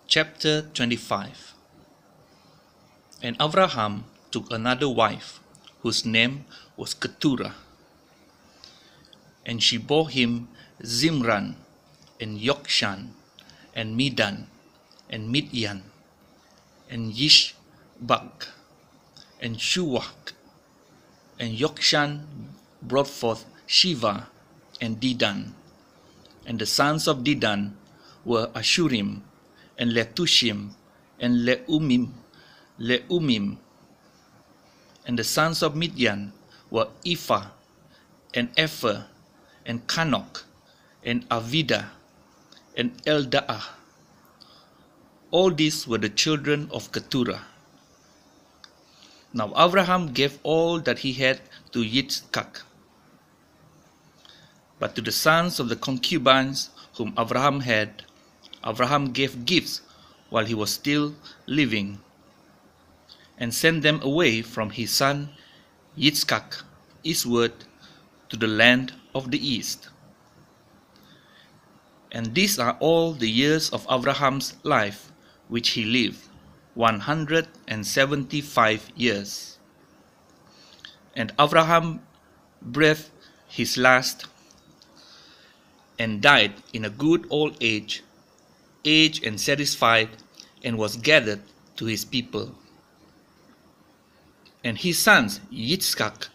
Chapter 25. And Abraham took another wife, whose name was Keturah. And she bore him Zimran, and Yokshan, and Medan, and Midian, and Yishbak, and Shuwak. And Yokshan brought forth Shiva and Dedan. And the sons of Dedan were Ashurim, and Letushim, and Leumim. And the sons of Midian were Ephah, and Epher, and Kanok, and Avida, and Eldaah. All these were the children of Keturah. Now Abraham gave all that he had to Yitzchak. But to the sons of the concubines whom Abraham had, Abraham gave gifts while he was still living, and sent them away from his son Yitzchak eastward to the land of the east. And these are all the years of Abraham's life which he lived, 175 years. And Abraham breathed his last, and died in a good old age, aged and satisfied, and was gathered to his people. And his sons Yitzchak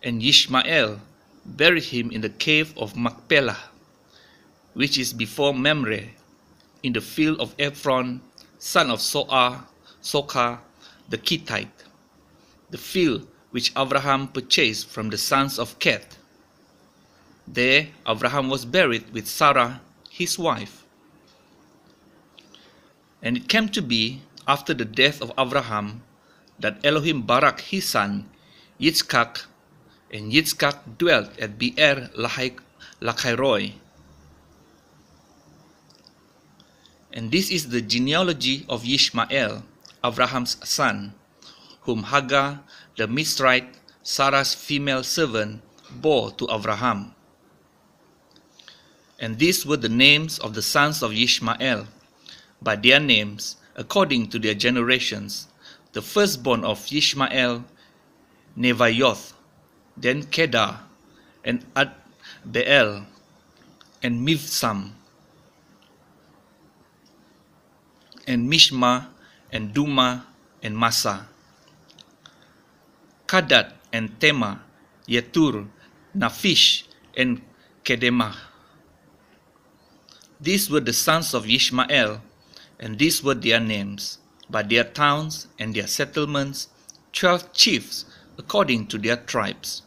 and Ishmael buried him in the cave of Machpelah, which is before Mamre, in the field of Ephron, son of Sochar the Kittite, the field which Abraham purchased from the sons of Keth. There Abraham was buried with Sarah his wife. And it came to be, after the death of Abraham, that Elohim barak his son Yitzchak, and Yitzchak dwelt at Beer Lachairoi. And this is the genealogy of Ishmael, Abraham's son, whom Hagar the Mitzrite, Sarah's female servant, bore to Abraham. And these were the names of the sons of Ishmael, by their names, according to their generations. The firstborn of Ishmael, Nevaioth, then Kedar, and Adbeel, and Mivsam, and Mishma, and Duma, and Massa, Kadat, and Tema, Yetur, Naphish, and Kedemah. These were the sons of Ishmael, and these were their names, by their towns and their settlements, 12 chiefs according to their tribes.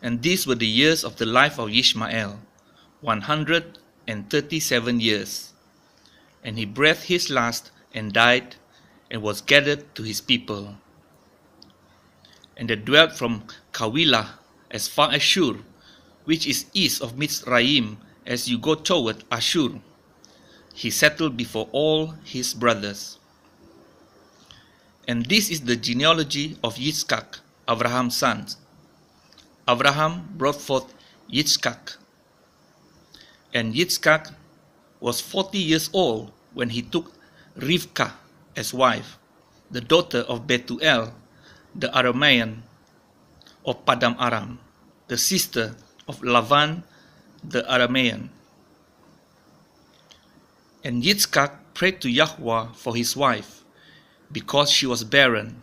And these were the years of the life of Ishmael, 137 years. And he breathed his last and died, and was gathered to his people. And they dwelt from Kawilah as far as Shur, which is east of Mitzrayim, as you go toward Ashur. He settled before all his brothers. And this is the genealogy of Yitzchak, Abraham's son. Abraham brought forth Yitzchak. And Yitzchak was 40 years old when he took Rivkah as wife, the daughter of Bethuel, the Aramean of Padam Aram, the sister of Lavan the Aramean. And Yitzchak prayed to Yahweh for his wife, because she was barren.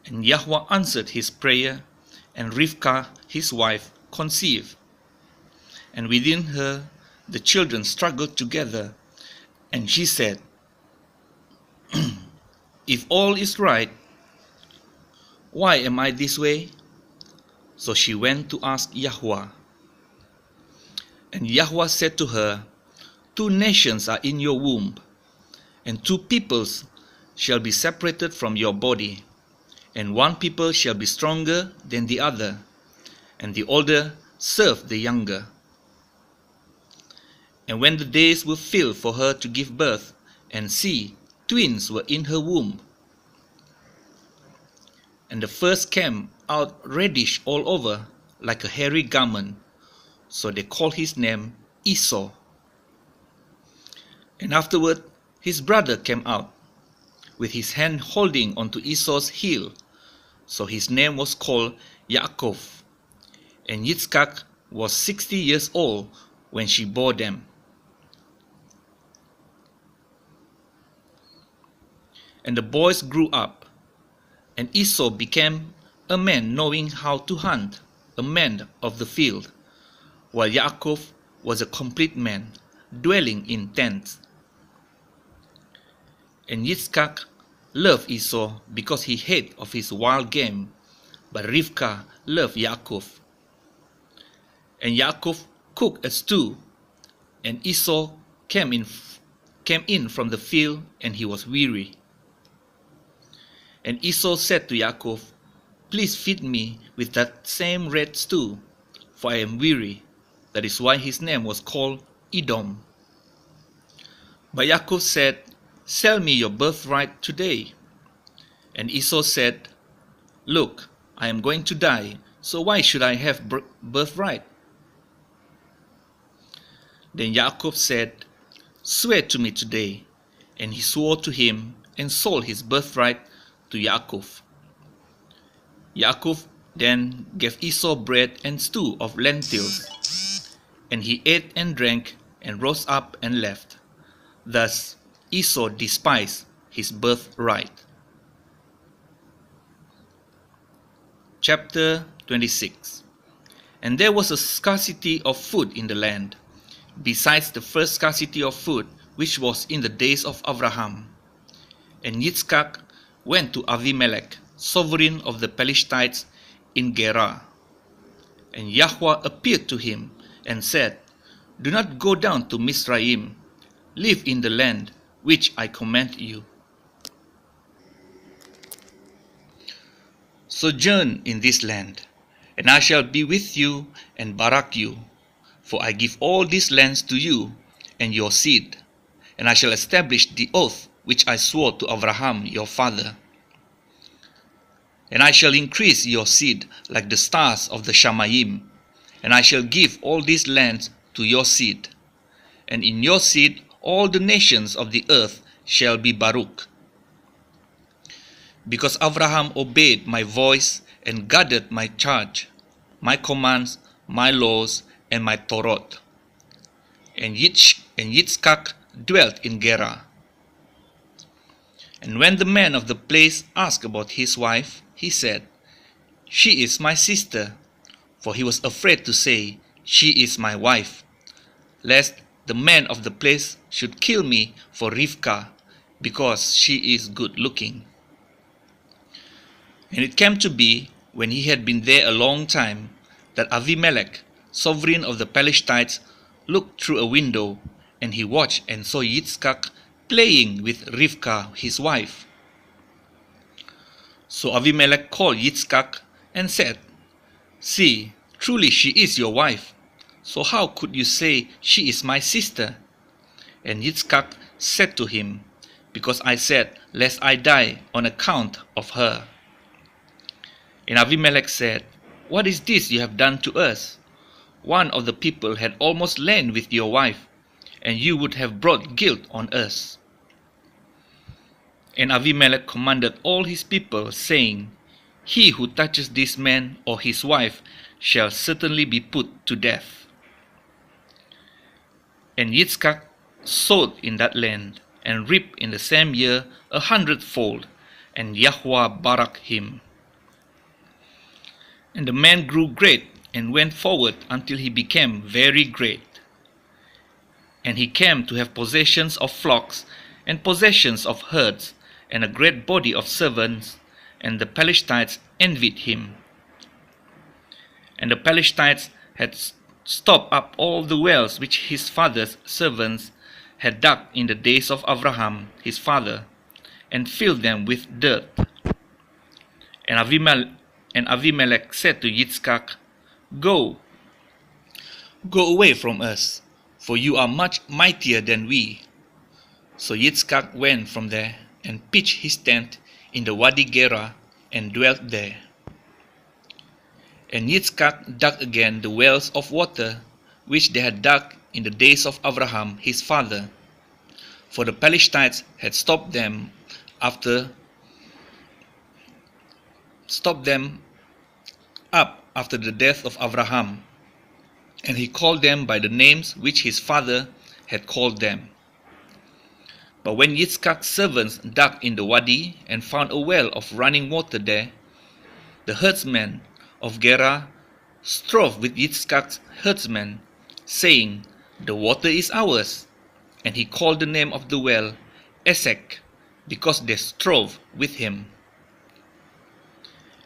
And Yahweh answered his prayer, and Rivkah his wife conceived. And within her the children struggled together, and she said, If all is right, why am I this way? So she went to ask Yahweh. And Yahweh said to her, 2 nations are in your womb, and 2 peoples shall be separated from your body, and one people shall be stronger than the other, and the older serve the younger. And when the days were filled for her to give birth, and see, twins were in her womb. And the first came out reddish all over, like a hairy garment, so they called his name Esau. And afterward his brother came out, with his hand holding onto Esau's heel. So his name was called Yaakov. And Yitzchak was 60 years old when she bore them. And the boys grew up, and Esau became a man knowing how to hunt, a man of the field, while Yaakov was a complete man, dwelling in tents. And Yitzchak loved Esau because he ate of his wild game, but Rivkah loved Yaakov. And Yaakov cooked a stew, and Esau came in from the field, and he was weary. And Esau said to Yaakov, "Please feed me with that same red stew, for I am weary." That is why his name was called Edom. But Yaakov said, "Sell me your birthright today." And Esau said, "Look, I am going to die, so why should I have birthright?" Then Yaakov said, "Swear to me today." And he swore to him and sold his birthright to Yaakov. Yaakov then gave Esau bread and stew of lentils, and he ate and drank and rose up and left. Thus Esau despised his birthright. Chapter 26. And there was a scarcity of food in the land, besides the first scarcity of food which was in the days of Abraham. And Yitzchak went to Avimelech, sovereign of the Pelethites, in Gerar. And Yahweh appeared to him and said, "Do not go down to Mizraim. Live in the land which I command you. Sojourn in this land, and I shall be with you and barak you. For I give all these lands to you and your seed, and I shall establish the oath which I swore to Abraham your father. And I shall increase your seed like the stars of the Shamayim, and I shall give all these lands to your seed. And in your seed all the nations of the earth shall be Baruch. Because Abraham obeyed my voice and guarded my charge, my commands, my laws, and my Torah. And Yitzchak dwelt in Gerar. And when the man of the place asked about his wife, he said, "She is my sister," for he was afraid to say, "She is my wife," lest the man of the place should kill me for Rivkah, because she is good looking. And it came to be, when he had been there a long time, that Avimelech, sovereign of the Pelethites, looked through a window, and he watched and saw Yitzchak playing with Rivkah his wife. So Avimelech called Yitzchak and said, "See, truly she is your wife. So how could you say she is my sister?" And Yitzchak said to him, "Because I said, lest I die on account of her." And Avimelech said, "What is this you have done to us? One of the people had almost lain with your wife, and you would have brought guilt on us." And Avimelech commanded all his people, saying, "He who touches this man or his wife shall certainly be put to death." And Yitzchak sowed in that land, and reaped in the same year 100-fold, and Yahweh barak him. And the man grew great, and went forward until he became very great. And he came to have possessions of flocks, and possessions of herds, and a great body of servants, and the Pelethites envied him. And the Pelethites had stopped up all the wells which his father's servants had dug in the days of Abraham his father, and filled them with dirt. And Avimelech said to Yitzchak, Go away from us, for you are much mightier than we." So Yitzchak went from there, and pitched his tent in the Wadi Gerar, and dwelt there. And Yitzchak dug again the wells of water, which they had dug in the days of Abraham his father. for the Palestinians had stopped them up after the death of Abraham, and he called them by the names which his father had called them. But when Yitzchak's servants dug in the wadi and found a well of running water there, the herdsmen of Gerar strove with Yitzchak's herdsmen, saying, "The water is ours." And he called the name of the well Esek, because they strove with him.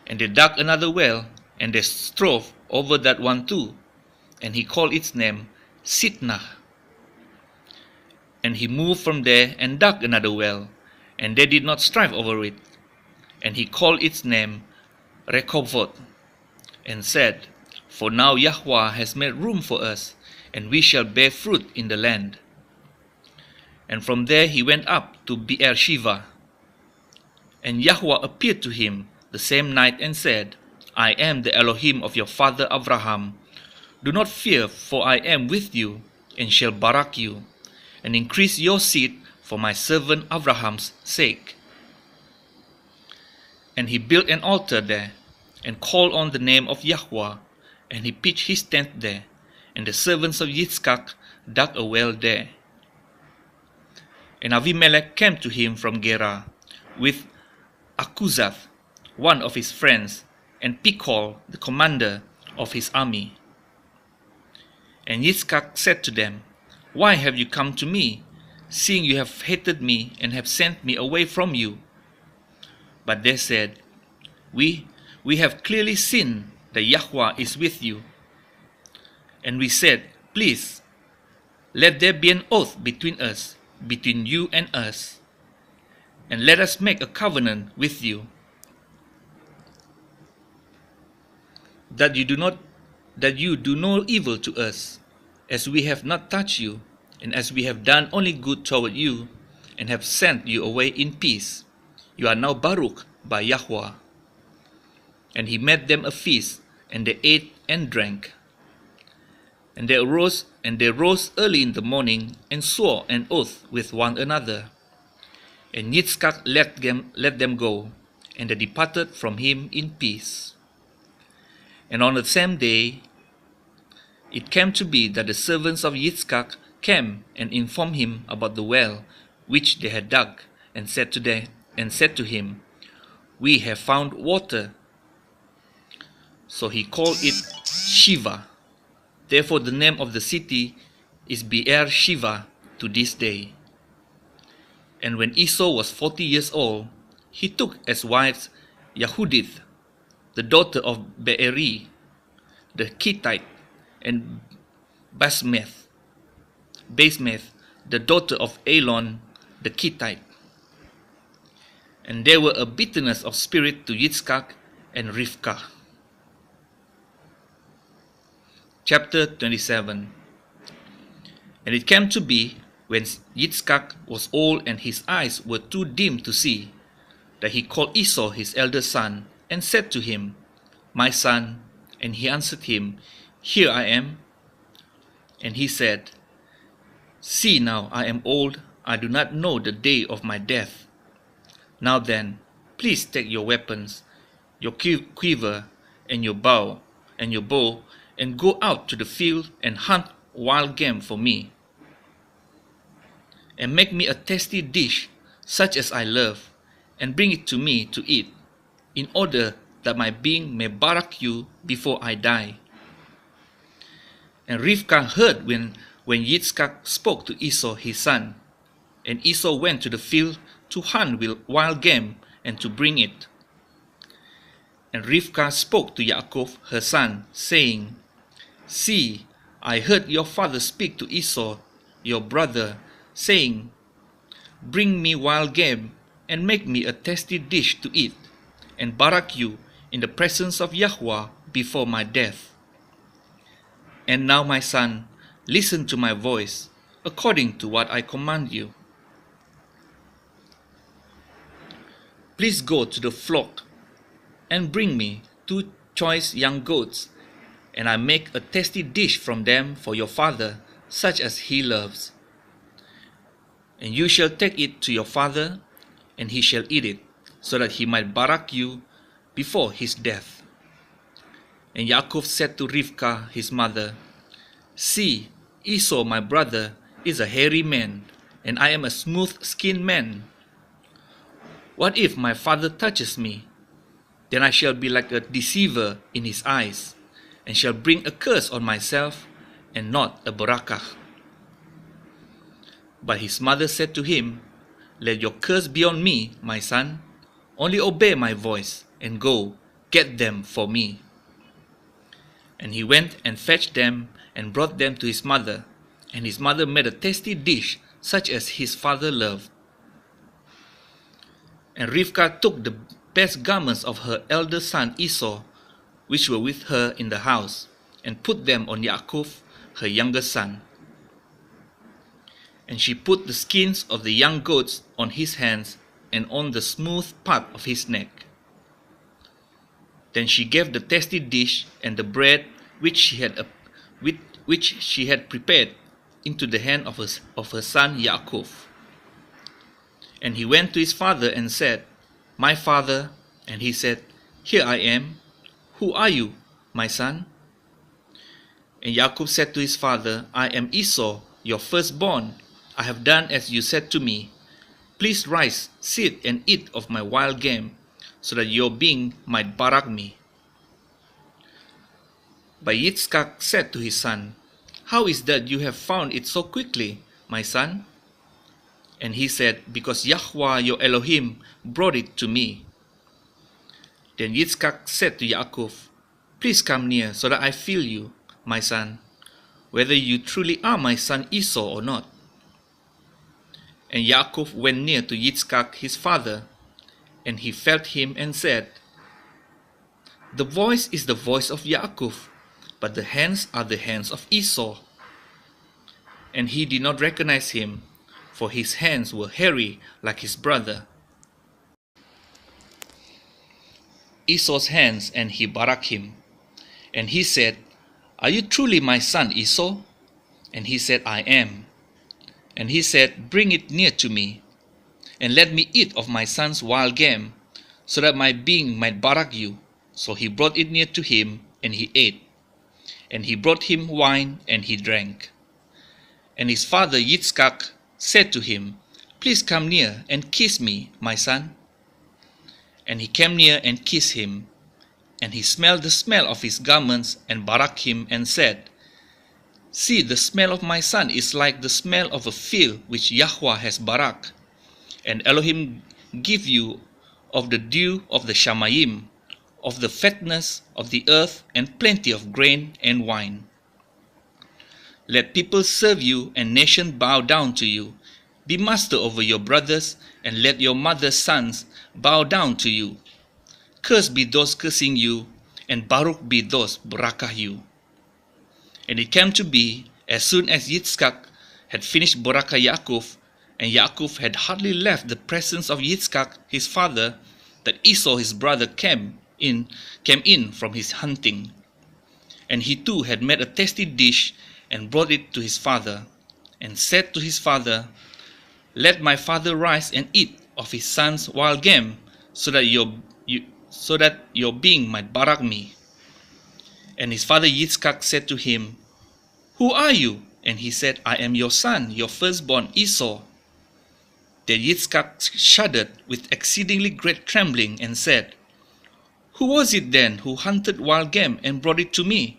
And they dug another well, and they strove over that one too, and he called its name Sitnah. And he moved from there and dug another well, and they did not strive over it. And he called its name Rehoboth, and said, "For now Yahweh has made room for us, and we shall bear fruit in the land." And from there he went up to Beersheba. And Yahweh appeared to him the same night and said, "I am the Elohim of your father Abraham. Do not fear, for I am with you, and shall barak you, and increase your seed for my servant Abraham's sake." And he built an altar there, and called on the name of Yahweh, and he pitched his tent there, and the servants of Yitzchak dug a well there. And Avimelech came to him from Gerar, with Akuzath, one of his friends, and Pichol, the commander of his army. And Yitzchak said to them, "Why have you come to me, seeing you have hated me and have sent me away from you?" But they said, We have clearly seen that Yahweh is with you." And we said, "Please, let there be an oath between us, between you and us, and let us make a covenant with you, that you do no evil to us, as we have not touched you, and as we have done only good toward you, and have sent you away in peace. You are now Baruch by Yahweh." And he made them a feast, and they ate and drank. And they rose early in the morning, and swore an oath with one another. And Yitzchak let them go, and they departed from him in peace. And on the same day it came to be that the servants of Yitzchak came and informed him about the well which they had dug, and said to him, "We have found water." So he called it Shiva. Therefore the name of the city is Beersheba to this day. And when Esau was 40 years old, he took as wives Yehudith, the daughter of Beeri, the Hittite, and Basmeth, the daughter of Elon, the Hittite. And there were a bitterness of spirit to Yitzchak and Rivkah. Chapter 27. And it came to be, when Yitzchak was old and his eyes were too dim to see, that he called Esau his elder son, and said to him, "My son." And he answered him, "Here I am." And he said, "See now, I am old, I do not know the day of my death. Now then, please take your weapons, your quiver, and your bow, and go out to the field and hunt wild game for me. And make me a tasty dish, such as I love, and bring it to me to eat, in order that my being may barak you before I die." And Rivkah heard when Yitzchak spoke to Esau his son. And Esau went to the field to hunt wild game and to bring it. And Rivkah spoke to Yaakov her son, saying, "See, I heard your father speak to Esau, your brother, saying, 'Bring me wild game, and make me a tasty dish to eat, and barak you in the presence of Yahweh before my death.' And now, my son, listen to my voice, according to what I command you. Please go to the flock, and bring me 2 choice young goats, and I make a tasty dish from them for your father, such as he loves. And you shall take it to your father, and he shall eat it, so that he might barak you before his death. And Yaakov said to Rivkah his mother, See, Esau my brother is a hairy man, and I am a smooth-skinned man. What if my father touches me? Then I shall be like a deceiver in his eyes, and shall bring a curse on myself, and not a barakah. But his mother said to him, Let your curse be on me, my son. Only obey my voice, and go, get them for me. And he went and fetched them, and brought them to his mother. And his mother made a tasty dish, such as his father loved. And Rivkah took the best garments of her elder son Esau, which were with her in the house, and put them on Yaakov, her younger son. And she put the skins of the young goats on his hands and on the smooth part of his neck. Then she gave the tasty dish and the bread which she had prepared into the hand of her son Yaakov. And he went to his father and said, My father. And he said, Here I am. Who are you, my son? And Yaakov said to his father, I am Esau, your firstborn. I have done as you said to me. Please rise, sit, and eat of my wild game, so that your being might barak me. But Yitzchak said to his son, How is that you have found it so quickly, my son? And he said, Because Yahweh your Elohim brought it to me. Then Yitzchak said to Yaakov, Please come near, so that I feel you, my son, whether you truly are my son Esau or not. And Yaakov went near to Yitzchak his father, and he felt him and said, The voice is the voice of Yaakov, but the hands are the hands of Esau. And he did not recognize him, for his hands were hairy like his brother Esau's hands, and he barak him. And he said, Are you truly my son Esau? And he said, I am. And he said, Bring it near to me, and let me eat of my son's wild game, so that my being might barak you. So he brought it near to him, and he ate. And he brought him wine, and he drank. And his father Yitzchak said to him, Please come near and kiss me, my son. And he came near and kissed him. And he smelled the smell of his garments, and barak him, and said, See, the smell of my son is like the smell of a field which Yahweh has barak. And Elohim give you of the dew of the Shamayim, of the fatness of the earth, and plenty of grain and wine. Let people serve you, and nations bow down to you. Be master over your brothers, and let your mother's sons bow down to you. Cursed be those cursing you, and Baruch be those barakah you. And it came to be, as soon as Yitzchak had finished barakah Yaakov, and Yaakov had hardly left the presence of Yitzchak his father, that Esau his brother came in from his hunting. And he too had made a tasty dish, and brought it to his father, and said to his father, Let my father rise and eat of his son's wild game, so that your being might barak me. And his father Yitzchak said to him, Who are you? And he said, I am your son, your firstborn Esau. Then Yitzchak shuddered with exceedingly great trembling, and said, Who was it then who hunted wild game and brought it to me?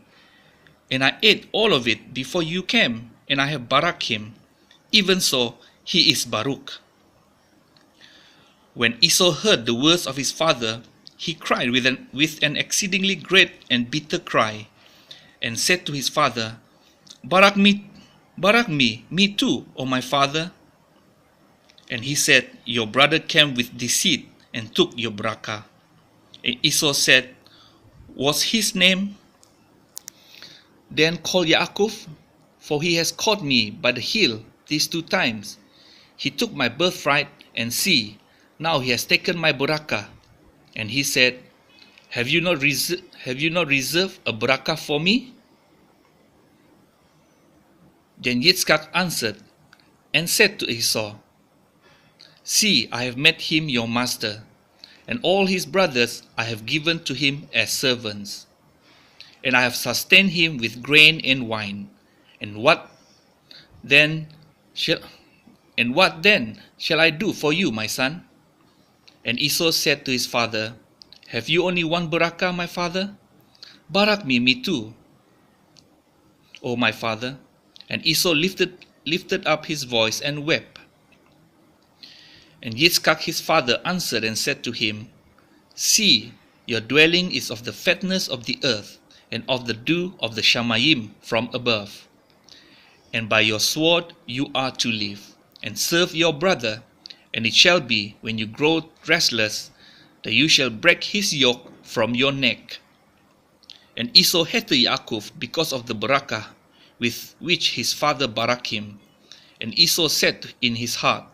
And I ate all of it before you came, and I have barak him. Even so, he is Baruch. When Esau heard the words of his father, he cried with an exceedingly great and bitter cry, and said to his father, Barak me, me too, O my father. And he said, Your brother came with deceit and took your barakah. And Esau said, Was his name then called Yaakov? For he has caught me by the heel these 2 times. He took my birthright, and see, now he has taken my barakah. And he said, Have you not reserved a barakah for me? Then Yitzchak answered and said to Esau, See, I have made him your master, and all his brothers I have given to him as servants. And I have sustained him with grain and wine. And what then shall I do for you, my son? And Esau said to his father, Have you only one barakah, my father? Barak me too, O my father. And Esau lifted up his voice and wept. And Yitzchak his father answered and said to him, See, your dwelling is of the fatness of the earth, and of the dew of the Shamayim from above. And by your sword you are to live, and serve your brother. And it shall be, when you grow restless, that you shall break his yoke from your neck. And Esau hated Yaakov because of the barakah with which his father baraked him. And Esau said in his heart,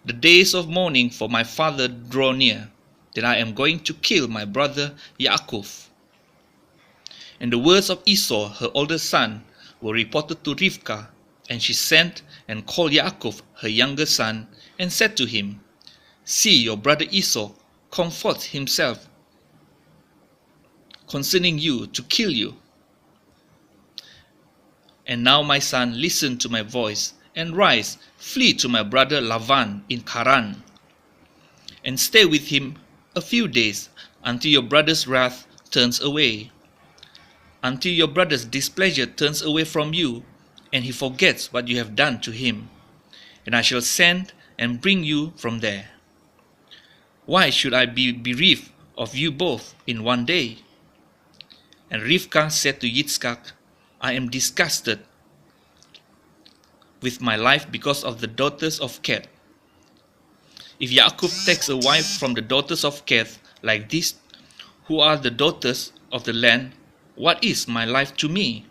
The days of mourning for my father draw near, then I am going to kill my brother Yaakov. And the words of Esau, her oldest son, were reported to Rivkah, and she sent and called Yaakov, her younger son, and said to him, See, your brother Esau comforts himself concerning you to kill you. And now, my son, listen to my voice, and rise, flee to my brother Lavan in Haran, and stay with him a few days, until your brother's wrath turns away, until your brother's displeasure turns away from you, and he forgets what you have done to him. And I shall send and bring you from there. Why should I be bereaved of you both in one day? And Rivkah said to Yitzchak, I am disgusted with my life because of the daughters of Keth. If Yaakov takes a wife from the daughters of Keth like this, who are the daughters of the land, what is my life to me?